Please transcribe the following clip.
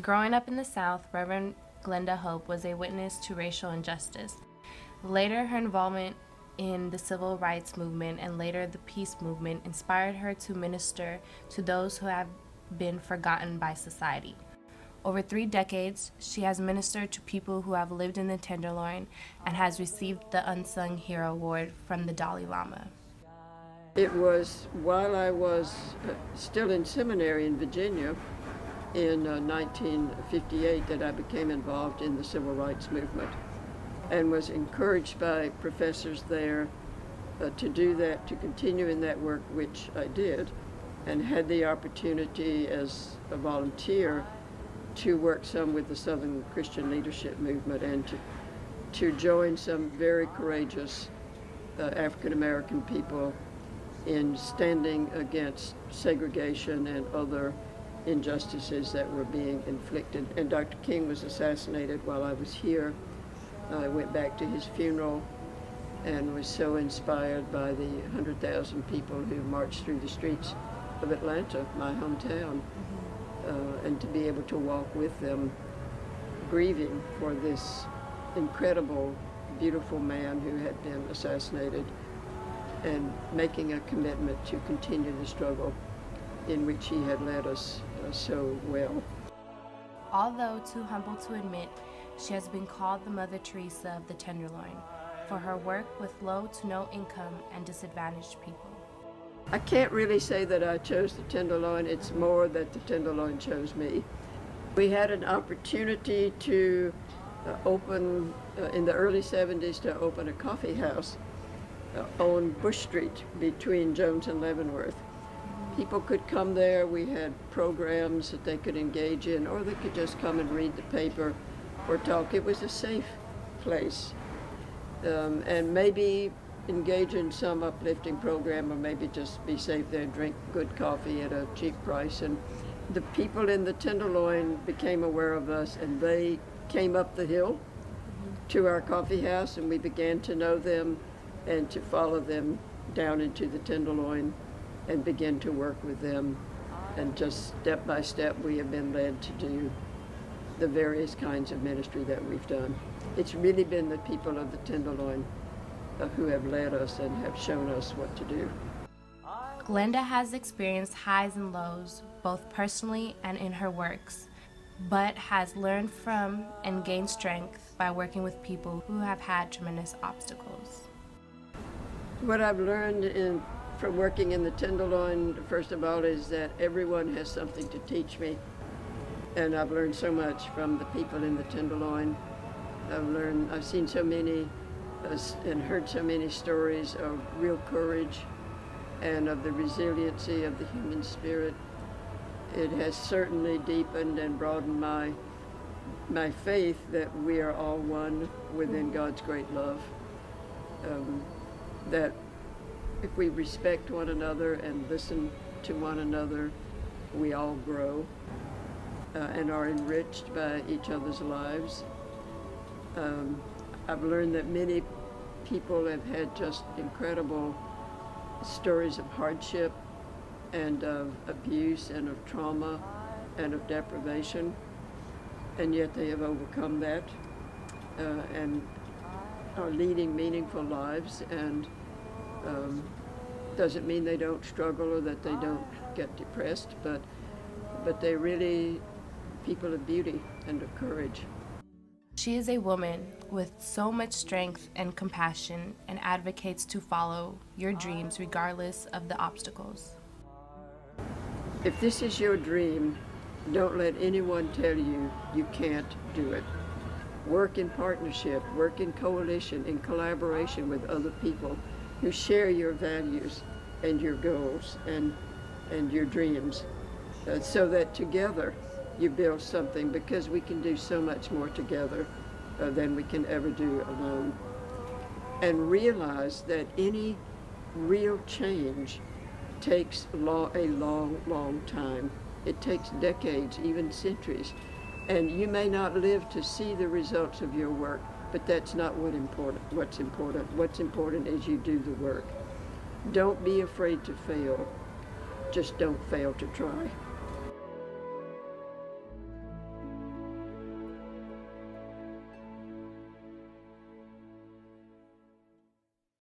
Growing up in the South, Reverend Glenda Hope was a witness to racial injustice. Later, her involvement in the civil rights movement and later the peace movement inspired her to minister to those who have been forgotten by society. Over 3 decades, she has ministered to people who have lived in the Tenderloin and has received the Unsung Hero Award from the Dalai Lama. It was while I was still in seminary in Virginia in 1958 that I became involved in the civil rights movement and was encouraged by professors there to do that, to continue in that work, which I did, and had the opportunity as a volunteer to work some with the Southern Christian Leadership Movement and to join some very courageous African American people in standing against segregation and other injustices that were being inflicted. And Dr. King was assassinated while I was here. I went back to his funeral and was so inspired by the 100,000 people who marched through the streets of Atlanta, my hometown, and to be able to walk with them, grieving for this incredible, beautiful man who had been assassinated, and making a commitment to continue the struggle in which he had led us so well. Although too humble to admit, she has been called the Mother Teresa of the Tenderloin for her work with low to no income and disadvantaged people. I can't really say that I chose the Tenderloin. It's more that the Tenderloin chose me. We had an opportunity to open, in the early 70s, to open a coffee house on Bush Street between Jones and Leavenworth. People could come there. We had programs that they could engage in, or they could just come and read the paper or talk. It was a safe place. And maybe engage in some uplifting program, or maybe just be safe there and drink good coffee at a cheap price. And the people in the Tenderloin became aware of us, and they came up the hill to our coffee house, and we began to know them and to follow them down into the Tenderloin and begin to work with them. And just step by step, we have been led to do the various kinds of ministry that we've done. It's really been the people of the Tenderloin who have led us and have shown us what to do. Glenda has experienced highs and lows, both personally and in her works, but has learned from and gained strength by working with people who have had tremendous obstacles. What I've learned from working in the Tenderloin, first of all, is that everyone has something to teach me. And I've learned so much from the people in the Tenderloin. I've seen so many and heard so many stories of real courage and of the resiliency of the human spirit. It has certainly deepened and broadened my faith that we are all one within God's great love. That if we respect one another and listen to one another, we all grow and are enriched by each other's lives. I've learned that many people have had just incredible stories of hardship and of abuse and of trauma and of deprivation, and yet they have overcome that and are leading meaningful lives. And doesn't mean they don't struggle or that they don't get depressed, but they're really people of beauty and of courage. She is a woman with so much strength and compassion and advocates to follow your dreams regardless of the obstacles. If this is your dream, don't let anyone tell you you can't do it. Work in partnership, work in coalition, in collaboration with other people who share your values and your goals and your dreams, so that together you build something, because we can do so much more together than we can ever do alone. And realize that any real change takes a long, long time. It takes decades, even centuries. And you may not live to see the results of your work, but that's not what's important. What's important is you do the work. Don't be afraid to fail. Just don't fail to try.